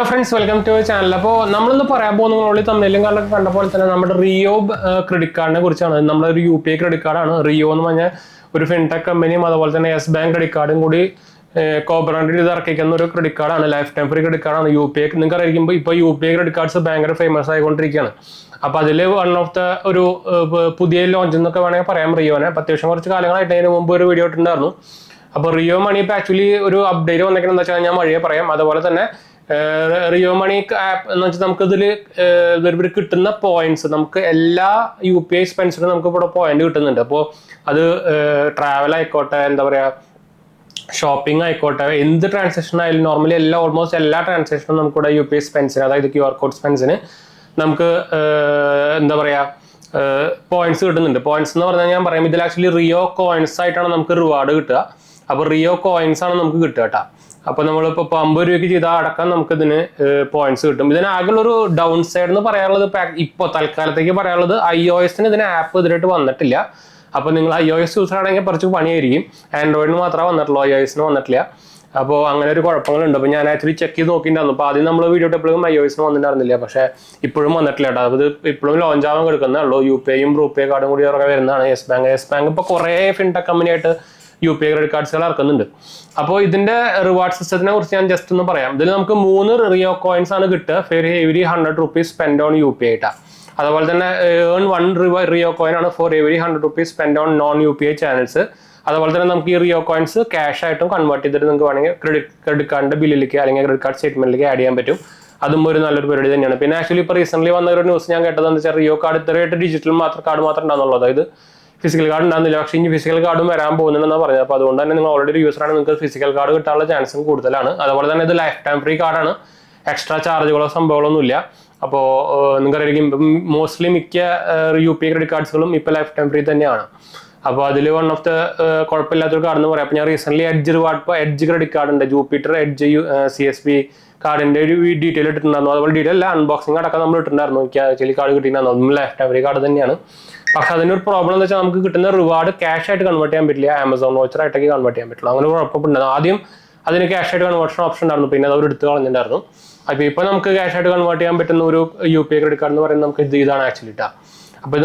Friends welcome to channel. അപ്പോൾ നമ്മളിന്ന് പറയാൻ പോകുന്ന തമ്മിലും കാലൊക്കെ കണ്ട പോലെ തന്നെ നമ്മുടെ റിയോ ക്രെഡിറ്റ് കാർഡിനെ കുറിച്ചാണ്. നമ്മുടെ ഒരു UPI ക്രെഡിറ്റ് കാർഡാണ് റിയോ എന്ന് പറഞ്ഞാൽ ഒരു ഫിൻടെക് കമ്പനിയും അതുപോലെ തന്നെ യെസ് ബാങ്ക് ക്രെഡിറ്റ് കാർഡും കൂടി കോബ്രാൻഡ് ചെയ്ത് ഇറക്കിക്കുന്ന ഒരു ക്രെഡിറ്റ് കാർഡാണ്. ലൈഫ് ടൈം ഫ്രീ ക്രെഡിറ്റ് കാർഡാണ് UPI. നിങ്ങൾക്ക് അറിയിക്കുമ്പോൾ ഇപ്പോൾ UPI ക്രെഡിറ്റ് കാർഡ്സ് ഭയങ്കര ഫേമസ് ആയിക്കൊണ്ടിരിക്കുകയാണ്. അപ്പോൾ അതിൽ വൺ ഓഫ് ദ ഒരു പുതിയ ലോഞ്ച് എന്നൊക്കെ വേണമെങ്കിൽ പറയാം റിയോനെ. അപ്പോൾ അത്യാവശ്യം കുറച്ച് കാലങ്ങളായിട്ട് അതിന് മുമ്പ് ഒരു വീഡിയോ ഇട്ടുണ്ടായിരുന്നു. അപ്പോൾ റിയോ മണി ഇപ്പോൾ ആക്ച്വലി ഒരു അപ്ഡേറ്റ് വന്നിരിക്കുന്നത് എന്താ വെച്ചാൽ ഞാൻ വഴിയെ പറയാം. അതുപോലെ തന്നെ റിയോ മണി ആപ്പ് എന്ന് വെച്ചാൽ നമുക്ക് ഇതിൽ കിട്ടുന്ന പോയിന്റ്സ് നമുക്ക് എല്ലാ UPI എക്സ്പെൻസിനും നമുക്ക് ഇവിടെ പോയിന്റ് കിട്ടുന്നുണ്ട്. അപ്പോൾ അത് ട്രാവൽ ആയിക്കോട്ടെ, എന്താ പറയുക, ഷോപ്പിംഗ് ആയിക്കോട്ടെ, എന്ത് ട്രാൻസാക്ഷൻ ആയാലും നോർമലി ഓൾമോസ്റ്റ് എല്ലാ ട്രാൻസാക്ഷനും നമുക്കിവിടെ UPI സ്പെൻസിന്, അതായത് QR കോഡ് സ്പെൻസിന് നമുക്ക് എന്താ പറയുക പോയിന്റ്സ് കിട്ടുന്നുണ്ട്. പോയിന്റ്സ് എന്ന് പറഞ്ഞാൽ ഞാൻ പറയാം, ഇതിൽ ആക്ച്വലി റിയോ കോയിൻസ് ആയിട്ടാണ് നമുക്ക് റിവാർഡ് കിട്ടുക. അപ്പോൾ റിയോ കോയിൻസ് ആണ് നമുക്ക് കിട്ടുക കേട്ടോ. അപ്പോൾ നമ്മളിപ്പോൾ 50 രൂപയ്ക്ക് ചെയ്താൽ അടക്കം നമുക്ക് ഇതിന് പോയിന്റ്സ് കിട്ടും. ഇതിനാകെ ഒരു ഡൗൺ സൈഡ് എന്ന് പറയാനുള്ളത് ഇപ്പോൾ തൽക്കാലത്തേക്ക് പറയാനുള്ളത് iOS-ന് ഇതിന് ആപ്പ് ഇതിലായിട്ട് വന്നിട്ടില്ല. അപ്പോൾ നിങ്ങൾ iOS യൂസർ ആണെങ്കിൽ കുറച്ച് പണിയായിരിക്കും. ആൻഡ്രോയിഡിന് മാത്രമേ വന്നിട്ടുള്ളൂ, iOS-ന് വന്നിട്ടില്ല. അപ്പോൾ അങ്ങനെ ഒരു കുഴപ്പങ്ങളുണ്ട്. അപ്പോൾ ഞാൻ ആക്ച്വലി ചെക്ക് ചെയ്ത് നോക്കിയിട്ടുണ്ടായിരുന്നു. അപ്പോൾ ആദ്യം നമ്മൾ വീഡിയോ എപ്പോഴും iOS-ന് വന്നിട്ടുണ്ടായിരുന്നില്ല, പക്ഷേ ഇപ്പോഴും വന്നിട്ടില്ല കേട്ടോ. അത് ഇപ്പോഴും ലോഞ്ച് ആവാൻ കിടക്കുന്നേ ഉള്ളൂ. UPI-യും RuPay കാർഡും കൂടി ഇറങ്ങി വരുന്നതാണ്. യെസ് ബാങ്ക് ഇപ്പോൾ കുറേ ഫിൻടെക് കമ്പനിയായിട്ട് UPI ക്രെഡിറ്റ് കാർഡ്സുകൾ ഇറക്കുന്നുണ്ട്. അപ്പോൾ ഇതിന്റെ റിവാർഡ് സിസ്റ്റത്തിനെ കുറിച്ച് ഞാൻ ജസ്റ്റ് ഒന്ന് പറയാം. ഇതിൽ നമുക്ക് 3 റിയോ കോയിൻസ് ആണ് കിട്ടുക for every 100 rupees spend on UPI ആയിട്ടാണ്. അതുപോലെ തന്നെ ഏൺ 1 റിയോ കോയിൻ ആണ് for every 100 rupees spend on non UPI channels. അതുപോലെ തന്നെ നമുക്ക് ഈ റിയോ കോയിൻസ് ക്യാഷ് ആയിട്ടും കൺവേർട്ട് ചെയ്തിട്ട് നിങ്ങൾക്ക് വേണമെങ്കിൽ ക്രെഡിറ്റ് കാർഡിന്റെ ബില്ലിലേക്ക് അല്ലെങ്കിൽ ക്രെഡിറ്റ് കാർഡ് സ്റ്റേറ്റ്മെന്റിലേക്ക് ആഡ് ചെയ്യാൻ പറ്റും. അതും ഒരു നല്ലൊരു പരിപാടി തന്നെയാണ്. പിന്നെ ആക്ച്വലി ഇപ്പോൾ റീസെന്റ് വന്ന ഒരു ന്യൂസ് ഞാൻ കേട്ടതെന്ന് വെച്ചാൽ റിയോ കാർഡ് ഇത്രയായിട്ട് ഡിജിറ്റൽ കാർഡ് മാത്രം ഉണ്ടാകുന്നുള്ളൂ, അതായത് ഫിസിക്കൽ കാർഡ് ഉണ്ടാകുന്നില്ല. പക്ഷേ ഇനി ഫിസിക്കൽ കാർഡും വരാൻ പോകുന്നുണ്ടെന്നാണ് പറഞ്ഞത്. അപ്പോൾ അതുകൊണ്ട് തന്നെ നിങ്ങൾ ഓൾറെഡി യൂസറാണ്, നിങ്ങൾക്ക് ഫിസിക്കൽ കാർഡ് കിട്ടാനുള്ള ചാൻസും കൂടുതലാണ്. അതുപോലെ തന്നെ ഇത് ലൈഫ് ടൈം ഫ്രീ കാർഡാണ്, എക്സ്ട്രാ ചാർജുകളോ സംഭവങ്ങളൊന്നും ഇല്ല. അപ്പോൾ നിങ്ങൾക്കറിയാം മോസ്റ്റ്ലി മിക്ക UPI ക്രെഡിറ്റ് കാർഡ്സുകളും ഇപ്പോൾ ലൈഫ് ടൈം ഫ്രീ തന്നെയാണ്. അപ്പോൾ അതിൽ വൺ ഓഫ് ദ കുഴപ്പമില്ലാത്തൊരു കാർഡ് എന്ന് പറയാം. അപ്പോൾ ഞാൻ റീസെന്റ് എഡ്ജ് ക്രെഡിറ്റ് കാർഡ് ഉണ്ട്, ജൂപ്പിറ്റർ എഡ്ജ് CSB കാർഡിന്റെ ഒരു ഡീറ്റെയിൽ ഇട്ടിട്ടുണ്ടായിരുന്നു. അതുപോലെ ഡീറ്റെയിൽ അല്ല, അൺബോക്സിംഗ് അടക്കം നമ്മൾ ഇട്ടിട്ടുണ്ടായിരുന്നു. എനിക്ക് ആക്ച്വലി കാർഡ് കിട്ടിയിട്ടുണ്ടായിരുന്നു. അതും ലൈഫ് ടൈം ഫ്രീ കാർഡ് തന്നെയാണ്. പക്ഷെ അതിനൊരു പ്രോബ്ലം എന്ന് വെച്ചാൽ നമുക്ക് കിട്ടുന്ന റിവാർഡ് ക്യാഷ് ആയിട്ട് കൺവേർട്ട് ചെയ്യാൻ പറ്റില്ല, ആമസോൺ വോച്ചർ ആയിട്ടൊക്കെ കൺവേർട്ട് ചെയ്യാൻ പറ്റില്ല. അങ്ങനെ കുഴപ്പമുണ്ടായിരുന്നു. ആദ്യം അതിന് ക്യാഷ് ആയിട്ട് കൺവേർഷൻ ഓപ്ഷൻ ഉണ്ടായിരുന്നു, പിന്നെ അത് അവർ എടുത്ത് കളഞ്ഞിട്ടുണ്ടായിരുന്നു. അപ്പോൾ ഇപ്പോൾ നമുക്ക് ക്യാഷ് ആയിട്ട് കൺവേർട്ട് ചെയ്യാൻ പറ്റുന്ന ഒരു UPI ക്രെഡിറ്റ് കാർഡ് എന്ന് പറയുന്നത് നമുക്ക് ഇതാണ് ആക്ച്വലി ഇട്ടാ. അപ്പോൾ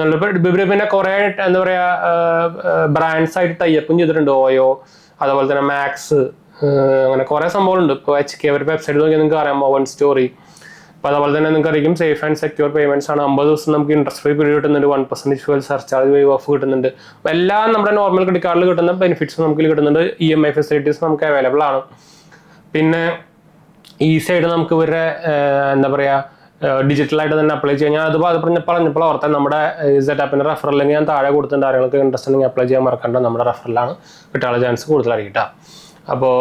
ഇവർ പിന്നെ കുറേ എന്താ പറയുക ബ്രാൻഡ്സ് ആയിട്ട് ടൈപ്പും ചെയ്തിട്ടുണ്ട്. ഓയോ, അതുപോലെ തന്നെ മാക്സ്, അങ്ങനെ കുറേ സംഭവങ്ങളുണ്ട്. ഇപ്പോൾ HK അവരുടെ വെബ്സൈറ്റ് നോക്കിയാൽ നിങ്ങൾക്ക് അറിയാം, വൺ സ്റ്റോറി. അപ്പോൾ അതുപോലെ തന്നെ നിങ്ങൾക്ക് അറിയിക്കും സേഫ് ആൻഡ് സെക്യൂർ പേയ്മെന്റ്സ് ആണ്. 50 ദിവസം നമുക്ക് ഇൻട്രസ്റ്റ് ഫ്രീ പീരീഡ് കിട്ടുന്നുണ്ട്, 1% ഫ്യൂൽ സർചാർജ് വേവ് ഓഫ് കിട്ടുന്നുണ്ട്. എല്ലാം നമ്മുടെ നോർമൽ ക്രെഡിറ്റ് കാർഡിൽ കിട്ടുന്ന ബെനിഫിറ്റ്സ് നമുക്ക് കിട്ടുന്നുണ്ട്. EMI ഫെസിലിറ്റീസ് നമുക്ക് അവൈലബിൾ ആണ്. പിന്നെ ഈ സൈഡ് നമുക്ക് ഇവരുടെ എന്താ പറയുക ഡിജിറ്റലായിട്ട് തന്നെ അപ്ലൈ ചെയ്യാം. ഞാൻ അത് പറഞ്ഞപ്പോൾ ഓർത്താൻ നമ്മുടെ സെറ്റപ്പിൻ്റെ റെഫറൽ ഞാൻ താഴെ കൊടുത്തിട്ടുണ്ട്. ആളുകൾക്ക് ഇൻട്രസ്റ്റ് ഉണ്ടെങ്കിൽ അപ്ലൈ ചെയ്യാൻ മറക്കണ്ട. നമ്മുടെ റെഫറലാണ് കിട്ടാനുള്ള ചാൻസ് കൂടുതലായിരിക്കും കേട്ടോ. അപ്പോൾ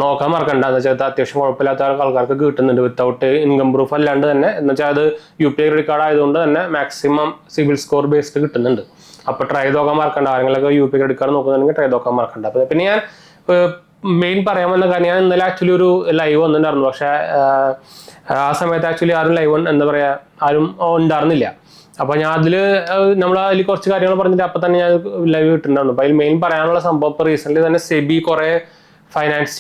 നോക്കാൻ മറക്കണ്ട. എന്ന് വെച്ചാൽ അത്യാവശ്യം കുഴപ്പമില്ലാത്ത ആൾക്കാർക്ക് കിട്ടുന്നുണ്ട് വിത്തൗട്ട് ഇൻകം പ്രൂഫ് അല്ലാണ്ട് തന്നെ. എന്ന് വെച്ചാൽ അത് UPI ക്രെഡിറ്റ് കാർഡ് ആയതുകൊണ്ട് തന്നെ മാക്സിമം സിവിൽ സ്കോർ ബേസ്ഡ് കിട്ടുന്നുണ്ട്. അപ്പോൾ ട്രൈ നോക്കാൻ മറക്കണ്ട. ആരെങ്കിലൊക്കെ UPI ക്രെഡിറ്റ് കാർഡ് നോക്കുന്നുണ്ടെങ്കിൽ ട്രൈ നോക്കാൻ മറക്കണ്ട. അപ്പോൾ പിന്നെ ഞാൻ മെയിൻ പറയാൻ വന്ന കാര്യം, ഞാൻ ഇന്നലെ ആക്ച്വലി ഒരു ലൈവ് വന്നിട്ടുണ്ടായിരുന്നു. പക്ഷേ ആ സമയത്ത് ആക്ച്വലി ആരും ലൈവ് എന്താ പറയുക ആരും ഉണ്ടായിരുന്നില്ല. അപ്പോൾ ഞാൻ നമ്മൾ അതിൽ കുറച്ച് കാര്യങ്ങൾ പറഞ്ഞിട്ട് അപ്പോൾ തന്നെ ഞാൻ ലൈവ് ഇട്ടിട്ടുണ്ടായിരുന്നു. അപ്പോൾ അതിൽ മെയിൻ പറയാനുള്ള സംഭവം, ഇപ്പോൾ റീസെന്റ് തന്നെ സെബി കുറേ ഫൈനാൻഷ്യൽ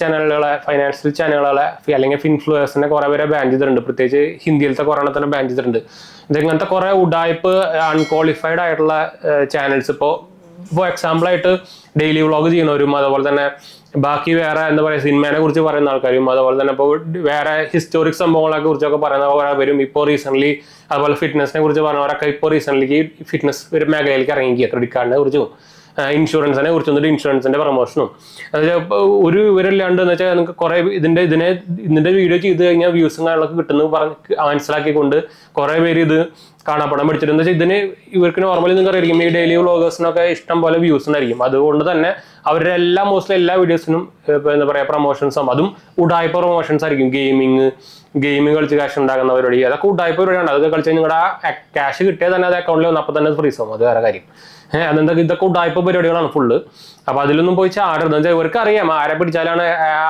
ചാനലുകളെ അല്ലെങ്കിൽ ഇൻഫ്ലുവൻസിനെ കുറേ പേരെ ബാൻ ചെയ്തിട്ടുണ്ട്. പ്രത്യേകിച്ച് ഹിന്ദിയിലത്തെ കുറേ എണ്ണത്തിനെ ബാൻ ചെയ്തിട്ടുണ്ട്. ഇതിങ്ങനത്തെ കുറേ ഉഡായ്പ് അൺക്വാളിഫൈഡ് ആയിട്ടുള്ള ചാനൽസ്, ഇപ്പോൾ എക്സാമ്പിളായിട്ട് ഡെയിലി വ്ളോഗ് ചെയ്യുന്നവരും, അതുപോലെ തന്നെ ബാക്കി വേറെ എന്താ പറയുക സിനിമേനെ കുറിച്ച് പറയുന്ന ആൾക്കാരും, അതുപോലെ തന്നെ ഇപ്പോൾ വേറെ ഹിസ്റ്റോറിക് സംഭവങ്ങളെ കുറിച്ചൊക്കെ പറയുന്നവരും ഇപ്പോൾ റീസെന്റ്, അതുപോലെ ഫിറ്റ്നസിനെ കുറിച്ച് പറഞ്ഞവരൊക്കെ ഇപ്പോൾ റീസെന്റ് ഫിറ്റ്നസ് ഒരു മേഖലയിലേക്ക് ഇറങ്ങിക്കുക. ക്രെഡിറ്റ് കാർഡിനെ കുറിച്ചും ഇൻഷുറൻസിനെ കുറിച്ച് വന്നിട്ട് ഇൻഷുറൻസിന്റെ പ്രൊമോഷനും ഒരു വിവരമില്ലാണ്ട് എന്ന് വെച്ചാൽ നിങ്ങൾക്ക് കുറെ ഇതിന്റെ വീഡിയോ ചെയ്ത് കഴിഞ്ഞാൽ വ്യൂസും കാര്യങ്ങളൊക്കെ കിട്ടുന്നത് മനസ്സിലാക്കിക്കൊണ്ട് കുറെ പേര് ഇത് കാണാപ്പെടാൻ പഠിച്ചിട്ട് എന്താ വെച്ചാൽ ഇവർക്ക് നോർമലി നിങ്ങൾക്ക് അറിയാം ഈ ഡെയിലി വ്ളോഗേഴ്സിനൊക്കെ ഇഷ്ടം പോലെ വ്യൂസ് ഉണ്ടായിരിക്കും. അതുകൊണ്ട് തന്നെ അവരുടെ മോസ്റ്റ്ലി എല്ലാ വീഡിയോസിനും എന്താ പറയുക പ്രൊമോഷൻസും, അതും ഉഡായ്പ പ്രൊമോഷൻസ് ആയിരിക്കും. ഗെയിമിങ് കളിച്ച് ക്യാഷ് ഉണ്ടാകുന്ന പരിപാടി, അതൊക്കെ ഉഡായ്പ പരിപാടിയാണ്. അതൊക്കെ കളിച്ച് നിങ്ങളുടെ ക്യാഷ് കിട്ടിയാൽ തന്നെ അത് അക്കൗണ്ടിൽ വന്ന് അപ്പം തന്നെ ഫ്രീസ് ആവും. അത് വേറെ കാര്യം. ഇതൊക്കെ ഉഡായ്പ പരിപാടികളാണ് ഫുള്ള്. അപ്പൊ അതിലൊന്നും പോയി ചാടരുത്. വെച്ചാൽ ഇവർക്ക് അറിയാം ആരെ പിടിച്ചാലാണ്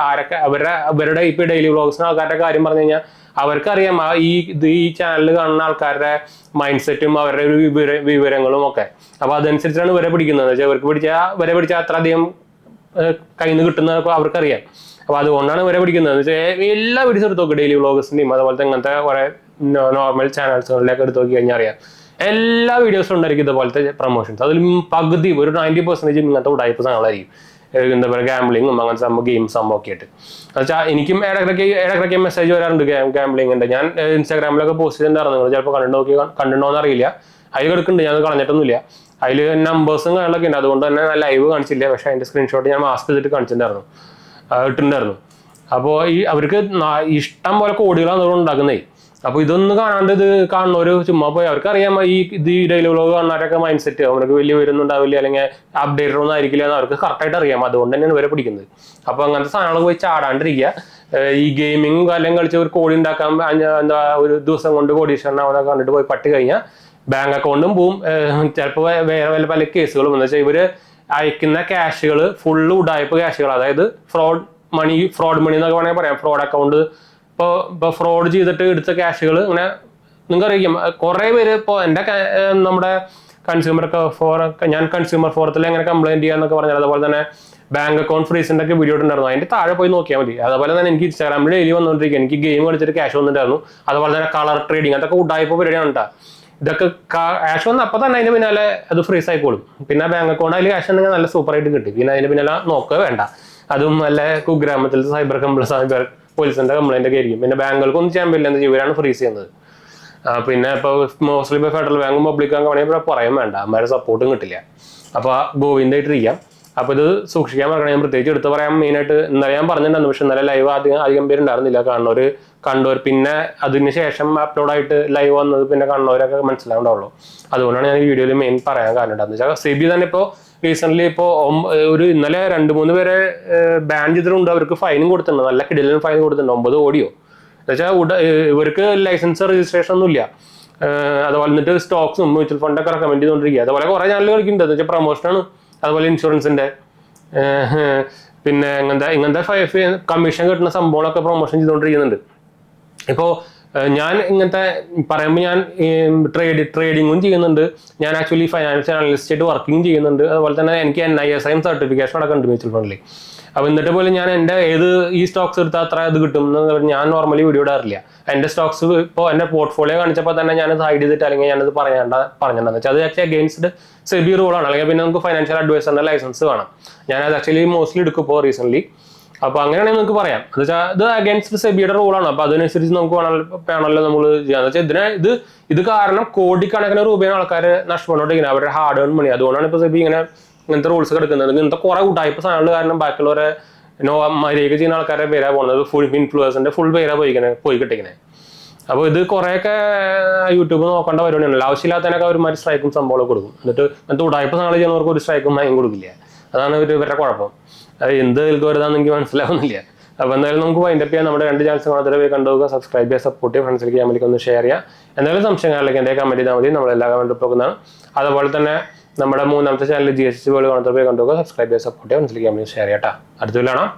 ആരൊക്കെ അവരുടെ ഇപ്പൊ ഡെയിലി വ്ളോഗ്സിന് ആൾക്കാരുടെ കാര്യം പറഞ്ഞു കഴിഞ്ഞാൽ അവർക്കറിയാം ഈ ചാനൽ കാണുന്ന ആൾക്കാരുടെ മൈൻഡ് സെറ്റും അവരുടെ ഒരു വിവരങ്ങളും ഒക്കെ. അപ്പൊ അതനുസരിച്ചാണ് ഇവരെ പിടിക്കുന്നത്. ഇവർക്ക് ഇവരെ പിടിച്ചാൽ അത്ര അധികം കയ്യിൽ നിന്ന് കിട്ടുന്നതൊക്കെ അവർക്കറിയാം. അപ്പോൾ അതുകൊണ്ടാണ് ഇവരെ പിടിക്കുന്നത്. എല്ലാ വീഡിയോസ് എടുത്ത് നോക്കി, ഡെയിലി വ്ളോഗ്സിൻ്റെയും അതുപോലത്തെ ഇങ്ങനത്തെ കുറേ നോർമൽ ചാനൽസുകളിലേക്ക് എടുത്ത് നോക്കി കഴിഞ്ഞാൽ അറിയാം, എല്ലാ വീഡിയോസും ഉണ്ടായിരിക്കും ഇതുപോലത്തെ പ്രൊമോഷൻസ്. അതിൽ പകുതി ഒരു 90% ഇങ്ങനത്തെ ഉടായ്പ സാധനങ്ങളായിരിക്കും. എന്താ പറയുക, ഗാംബ്ലിങ്ങും അങ്ങനത്തെ സംഭവം ഗെയിം സംഭവമൊക്കെ ആയിട്ട്. എന്നുവെച്ചാൽ എനിക്കും ഇടയ്ക്കിടയ്ക്ക് മെസ്സേജ് വരാറുണ്ട് ഗാംബ്ലിംഗ് ഉണ്ട്. ഞാൻ ഇൻസ്റ്റാഗ്രാമിലൊക്കെ പോസ്റ്റ് ചെയ്തിട്ടുണ്ടായിരുന്നു, നിങ്ങൾ ചിലപ്പോൾ കണ്ടിട്ടുണ്ടോന്ന് അറിയില്ല. അതിൽ കിടക്കുന്നുണ്ട്, ഞാൻ കളഞ്ഞിട്ടൊന്നുമില്ല. അതിൽ നമ്പേഴ്സും കാര്യങ്ങളൊക്കെ ഉണ്ട്, അതുകൊണ്ട് തന്നെ ഞാൻ ലൈവ് കാണിച്ചില്ല. പക്ഷേ അതിൻ്റെ സ്ക്രീൻഷോട്ട് ഞാൻ മാസ്ക് ചെയ്തിട്ട് കാണിച്ചിട്ടുണ്ടായിരുന്നു, ഇട്ടിട്ടുണ്ടായിരുന്നു. അപ്പോൾ അവർക്ക് ഇഷ്ടം പോലെ കോടികളാണ് അവർ ഉണ്ടാക്കുന്നേ. അപ്പോൾ ഇതൊന്നും കാണാണ്ട് ഇത് കാണുന്നവർ ചുമ്മാ പോയി, അവർക്കറിയാം ഈ ഡെയിലി വ്ളോഗ് കാണുന്നവരൊക്കെ മൈൻഡ് സെറ്റ് അവർക്ക് വലിയ വരുന്നുണ്ടാവില്ല, അല്ലെങ്കിൽ അപ്ഡേറ്റഡ് ഒന്നും ആയിരിക്കില്ല എന്ന് അവർക്ക് കറക്റ്റായിട്ട് അറിയാം. അതുകൊണ്ട് തന്നെയാണ് ഇവരെ പിടിക്കുന്നത്. അപ്പോൾ അങ്ങനത്തെ സാധനങ്ങൾ പോയി ചാടാണ്ടിരിക്കുക. ഈ ഗെയിമിങ് കാലം കളിച്ച് ഒരു കോടി ഉണ്ടാക്കാൻ എന്താ ഒരു ദിവസം കൊണ്ട് കോടീശ്വരനാവണ കണ്ടിട്ട് പോയി പട്ടി കഴിഞ്ഞാൽ ബാങ്ക് അക്കൗണ്ടും പോവും. ചിലപ്പോൾ വേറെ പല കേസുകളും എന്ന് വെച്ചാൽ ഇവർ അയക്കുന്ന ക്യാഷുകൾ ഫുള്ള് ഉടായ്പ ക്യാഷുകൾ, അതായത് ഫ്രോഡ് മണി എന്നൊക്കെ വേണമെങ്കിൽ പറയാം. ഫ്രോഡ് അക്കൗണ്ട് ഇപ്പോൾ ഫ്രോഡ് ചെയ്തിട്ട് എടുത്ത ക്യാഷുകൾ ഇങ്ങനെ നിങ്ങൾക്ക് അറിയിക്കും. കുറേ പേര് ഇപ്പോൾ നമ്മുടെ ഞാൻ കൺസ്യൂമർ ഫോറത്തിൽ എങ്ങനെ കംപ്ലൈൻറ്റ് ചെയ്യാന്നൊക്കെ പറഞ്ഞാൽ, അതുപോലെ തന്നെ ബാങ്ക് അക്കൗണ്ട് ഫ്രീസിൻ്റെ ഒക്കെ വീഡിയോ ഉണ്ടായിരുന്നു. അതിൻ്റെ താഴെ പോയി നോക്കിയാൽ മതി. അതുപോലെ തന്നെ എനിക്ക് ഇൻസ്റ്റാഗ്രാമിൽ ഡെയിലി വന്നുകൊണ്ടിരിക്കുക, എനിക്ക് ഗെയിം കളിച്ചിട്ട് ക്യാഷ് വന്നിട്ടുണ്ടായിരുന്നു. അതുപോലെ തന്നെ കളർ ട്രേഡിങ്, അതൊക്കെ ഉടായ്പ പരിപാടിയാണ് കേട്ടോ. ഇതൊക്കെ ക്യാഷ് വന്ന് അപ്പോൾ തന്നെ അതിന് പിന്നാലെ അത് ഫ്രീസ് ആയിക്കോളും. പിന്നെ ബാങ്ക് അക്കൗണ്ട് അതിൽ ക്യാഷ് ഉണ്ടെങ്കിൽ നല്ല സൂപ്പറായിട്ട് കിട്ടി. പിന്നെ അതിന് പിന്നാലെ നോക്കുക വേണ്ട. അതും നല്ല കുഗ്രാമത്തിലത്തെ സൈബർ പോലീസിന്റെ കംപ്ലൈന്റ് ഒക്കെ ആയിരിക്കും. പിന്നെ ബാങ്കുകൾക്കൊന്നും ചെയ്യാൻ പറ്റില്ല, എന്താ ഇവരാണ് ഫ്രീസ് ചെയ്യുന്നത്. പിന്നെ ഇപ്പോൾ മോസ്റ്റ്ലി ഇപ്പോൾ ഫെഡറൽ ബാങ്കും പബ്ലിക് ബാങ്കും ആണെങ്കിൽ പറയാൻ വേണ്ട, അമ്മമാരെ സപ്പോർട്ടും കിട്ടില്ല. അപ്പോൾ ഗോവിന്ദായിട്ടിരിക്കാം. അപ്പോൾ ഇത് സൂക്ഷിക്കാൻ പറയണം. ഞാൻ പ്രത്യേകിച്ച് എടുത്ത് പറയാൻ മെയിനായിട്ട് ഇന്നലെ ഞാൻ പറഞ്ഞിട്ടുണ്ടായിരുന്നു, പക്ഷെ ഇന്നലെ ലൈവ് അധികം പേരുണ്ടായിരുന്നില്ല കണ്ടവർ. പിന്നെ അതിന് ശേഷം അപ്ലോഡായിട്ട് ലൈവ് വന്നത് പിന്നെ കണ്ടവരൊക്കെ മനസ്സിലാവുണ്ടാവുള്ളൂ. അതുകൊണ്ടാണ് ഞാൻ ഈ വീഡിയോയിൽ മെയിൻ പറയാൻ കാരണം എന്താണെന്ന് വെച്ചാൽ, സെബി തന്നെ ഇപ്പോൾ റീസെന്റ് ഇപ്പോൾ ഒരു ഇന്നലെ 2-3 പേരെ ബാൻ ചെയ്തിട്ടുണ്ട്. അവർക്ക് ഫൈനും കൊടുത്തിട്ടുണ്ട്, നല്ല കിടിലൻ ഫൈൻ കൊടുത്തിട്ടുണ്ട്, 9 കോടിയോ. എന്നുവെച്ചാൽ ഇവർക്ക് ലൈസൻസ് രജിസ്ട്രേഷൻ ഒന്നും ഇല്ല. അതുപോലെ എന്നിട്ട് സ്റ്റോക്സും മ്യൂച്വൽ ഫണ്ടൊക്കെ റെക്കമെൻഡ് ചെയ്തുകൊണ്ടിരിക്കുക. അതുപോലെ കുറേ ചാനൽ കളിക്കുന്നുണ്ട്, എന്ന് വെച്ചാൽ പ്രൊമോഷനാണ്. അതുപോലെ ഇൻഷുറൻസിന്റെ പിന്നെ ഇങ്ങനത്തെ കമ്മീഷൻ കിട്ടുന്ന സംഭവങ്ങളൊക്കെ പ്രൊമോഷൻ ചെയ്തുകൊണ്ടിരിക്കുന്നുണ്ട്. ഇപ്പോൾ ഞാൻ ഇങ്ങനത്തെ പറയുമ്പോൾ ഞാൻ ട്രേഡിങ്ങും ചെയ്യുന്നുണ്ട്. ഞാൻ ആക്ച്വലി ഫൈനാൻഷ്യൽ അനലിസ്റ്റ് ആയിട്ട് വർക്കിംഗ് ചെയ്യുന്നുണ്ട്. അതുപോലെ തന്നെ എനിക്ക് NISM സർട്ടിഫിക്കേഷൻ അടക്കമുണ്ട് മ്യൂച്വൽ ഫണ്ടിൽ. അപ്പോൾ എന്നിട്ട് പോലും ഞാൻ എൻ്റെ ഈ സ്റ്റോക്സ് എടുത്താൽ അത്ര ഇത് കിട്ടും എന്ന് ഞാൻ നോർമലി വീഡിയോ ഇടാറില്ല. എൻ്റെ സ്റ്റോക്സ് ഇപ്പോൾ എൻ്റെ പോർട്ട്ഫോളിയോ കാണിച്ചപ്പോൾ തന്നെ ഞാനത് ഹൈഡ് ചെയ്തിട്ട് അല്ലെങ്കിൽ ഞാനത് പറഞ്ഞിട്ടുണ്ടെന്ന് വെച്ചാൽ അത് ആക്ച്വലി അഗെയിൻസ്റ്റ് സെബി റൂളാണ്. അല്ലെങ്കിൽ പിന്നെ നമുക്ക് ഫൈനാൻഷ്യൽ അഡ്വൈസറിൻ്റെ ലൈസൻസ് വേണം. ഞാനത് ആക്ച്വലി മോസ്റ്റ്ലി എടുക്കും ഇപ്പോൾ റീസെൻ്റ്ലി. അപ്പോൾ അങ്ങനെയാണെങ്കിൽ നമുക്ക് പറയാം, എന്ന് വെച്ചാൽ ഇത് അഗൈൻസ്റ്റ് സെബിയുടെ റൂളാണ്. അപ്പോൾ അതിനനുസരിച്ച് നമുക്ക് വേണമല്ലോ നമ്മൾ ചെയ്യാന്ന് വെച്ചാൽ ഇത് കാരണം കോടിക്കണക്കിന് രൂപയാണ് ആൾക്കാർ നഷ്ടപ്പെട്ടുകൊണ്ടിരിക്കുന്നത്, അവരുടെ ഹാർഡ് ഏൺ മണി. അതുകൊണ്ടാണ് ഇപ്പോൾ സെബി ഇങ്ങനത്തെ റൂൾസ് എടുക്കുന്നത്. ഇങ്ങനത്തെ കുറെ ഉടായ്പ സാധനങ്ങൾ കാരണം ബാക്കിയുള്ളവരെ മര്യാദ ചെയ്യുന്ന ആൾക്കാരുടെ പേരാണ് പോകുന്നത്. ഫുൾ ഇൻഫ്ലുവൻസിന്റെ ഫുൾ പേരാണ് പോയി കിട്ടിക്കുന്നത്. അപ്പോൾ ഇത് കുറേയൊക്കെ യൂട്യൂബ് നോക്കേണ്ട പരിപാടിയാണല്ലോ. ആവശ്യമില്ലാത്തതിനൊക്കെ അവർ സ്ട്രൈക്കും സംഭവം കൊടുക്കും. എന്നിട്ട് അങ്ങനത്തെ ഉടായ്പ സാധനങ്ങൾ ചെയ്യുന്നവർക്ക് ഒരു സ്ട്രൈക്കും ഭയം കൊടുക്കില്ല. അതാണ് ഇവരുടെ കുഴപ്പം. അത് എന്ത് കേൾക്കുവരുതാന്ന് എനിക്ക് മനസ്സിലാവുന്നില്ല. അപ്പോൾ എന്തായാലും നമുക്ക് വൈൻഡപ്പ് ചെയ്യാം. നമ്മുടെ 2 ചാനൽസ് മാത്രമേ കണ്ടുപോകുക, സബ്സ്ക്രൈബ് ചെയ്യുക, സപ്പോർട്ട് ചെയ്യുക, ഫ്രണ്ട്സിലേക്ക് ഫാമിലിക്ക് ഒന്ന് ഷെയർ ചെയ്യുക. എന്തെങ്കിലും സംശയങ്ങളിലേക്ക് എൻ്റെ കമൻറ്റ് ചെയ്താൽ മതി, നമ്മളെല്ലാ കമൻറ്റും പോകുന്നതാണ്. അതുപോലെ തന്നെ നമ്മുടെ 3ാമത്തെ ചാനൽ GST പോലെ കണ്ടുപോകുക, സബ്സ്ക്രൈബ് ചെയ്യുക, സപ്പോർട്ട് ചെയ്യുക, ഫ്രണ്ട്സിലേക്ക് ഫാമിലിക്ക് ഷെയർ ചെയ്യാം. അടുത്ത കാണാം.